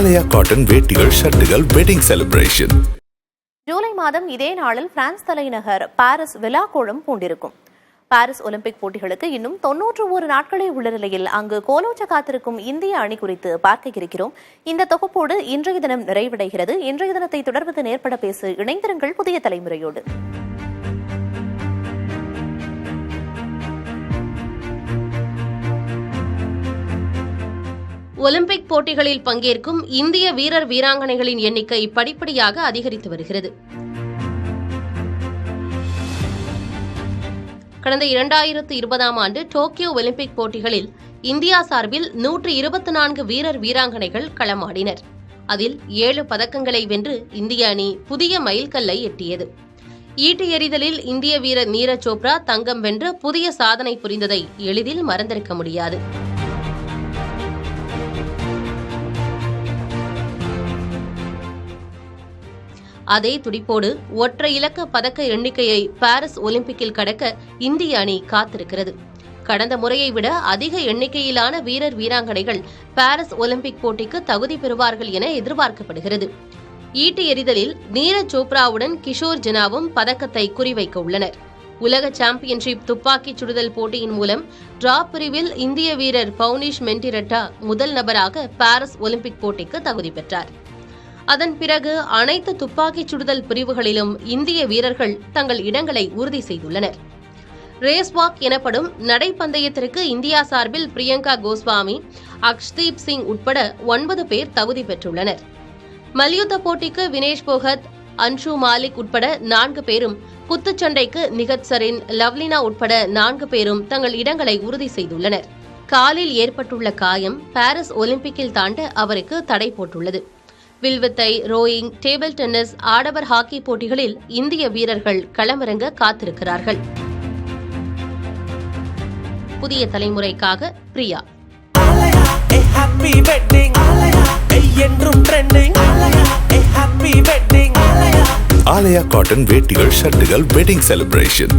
ஆலயா cotton வேட்டிகள் ஷர்ட்டுகள் wedding celebration. July மாதம் இதே நாளில் பிரான்ஸ் தலைநகர் பாரிஸ் விழாக்கோலம் பூண்டிருக்கும். பாரிஸ் ஒலிம்பிக் போட்டிகளுக்கு இன்னும் 91 நாட்களே உள்ள நிலையில் அங்கு கோலோச்ச காத்திருக்கும் இந்திய அணி குறித்து பார்க்க இருக்கிறோம். இந்த தொகுப்போடு இன்றைய தினம் நிறைவடைகிறது. இன்றைய தினத்தை தொடர்வது நேர்பட பேசு. இணைந்திருங்கள் புதிய தலைமுறையோடு. ஒலிம்பிக் போட்டிகளில் பங்கேற்கும் இந்திய வீரர் வீராங்கனைகளின் எண்ணிக்கை படிப்படியாக அதிகரித்து வருகிறது. கடந்த 2020ஆம் ஆண்டு டோக்கியோ ஒலிம்பிக் போட்டிகளில் இந்தியா சார்பில் 124 வீரர் வீராங்கனைகள் களமாடினர். அதில் 7 பதக்கங்களை வென்று இந்திய அணி புதிய மைல்கல்லை எட்டியது. ஈட்டி எறிதலில் இந்திய வீரர் நீரஜ் சோப்ரா தங்கம் வென்று புதிய சாதனை புரிந்ததை எளிதில் மறந்திருக்க முடியாது. அதே துடிப்போடு ஒற்றை இலக்க பதக்க எண்ணிக்கையை பாரிஸ் ஒலிம்பிக்கில் கடக்க இந்திய அணி காத்திருக்கிறது. கடந்த முறையை விட அதிக எண்ணிக்கையிலான வீரர் வீராங்கனைகள் பாரிஸ் ஒலிம்பிக் போட்டிக்கு தகுதி பெறுவார்கள் என எதிர்பார்க்கப்படுகிறது. ஈட்டி எறிதலில் நீரஜ் சோப்ராவுடன் கிஷோர் ஜெனாவும் பதக்கத்தை குறிவைக்க உள்ளனர். உலக சாம்பியன்ஷிப் துப்பாக்கிச் சுடுதல் போட்டியின் மூலம் டிராப் பிரிவில் இந்திய வீரர் பவுனிஷ் மெண்டிரட்டா முதல் நபராக பாரிஸ் ஒலிம்பிக் போட்டிக்கு தகுதி பெற்றார். அதன் பிறகு அனைத்து துப்பாக்கிச் சுடுதல் பிரிவுகளிலும் இந்திய வீரர்கள் தங்கள் இடங்களை உறுதி செய்துள்ளனர். ரேஸ் வாக் எனப்படும் நடைப்பந்தயத்திற்கு இந்தியா சார்பில் பிரியங்கா கோஸ்வாமி, அக்ஷ்தீப் சிங் உட்பட 9 பேர் தகுதி பெற்றுள்ளனர். மல்யுத்த போட்டிக்கு வினேஷ் போகத், அன்ஷு மாலிக் உட்பட 4 பேரும், குத்துச்சண்டைக்கு நிகத் சரின், லவ்லினா உட்பட 4 பேரும் தங்கள் இடங்களை உறுதி செய்துள்ளனர். காலில் ஏற்பட்டுள்ள காயம் பாரிஸ் ஒலிம்பிக்கில் தாண்ட அவருக்கு தடை போட்டுள்ளது. வில்வித்தை, ரோயிங், டேபிள் டென்னிஸ், ஆடவர் ஹாக்கி போட்டிகளில் இந்திய வீரர்கள் களமிறங்க காத்திருக்கிறார்கள். புதிய தலைமுறைக்காக பிரியா. ஆலயா காட்டன் வேட்டிகள் ஷர்ட்டுகள் வெட்டிங் செலிப்ரேஷன்.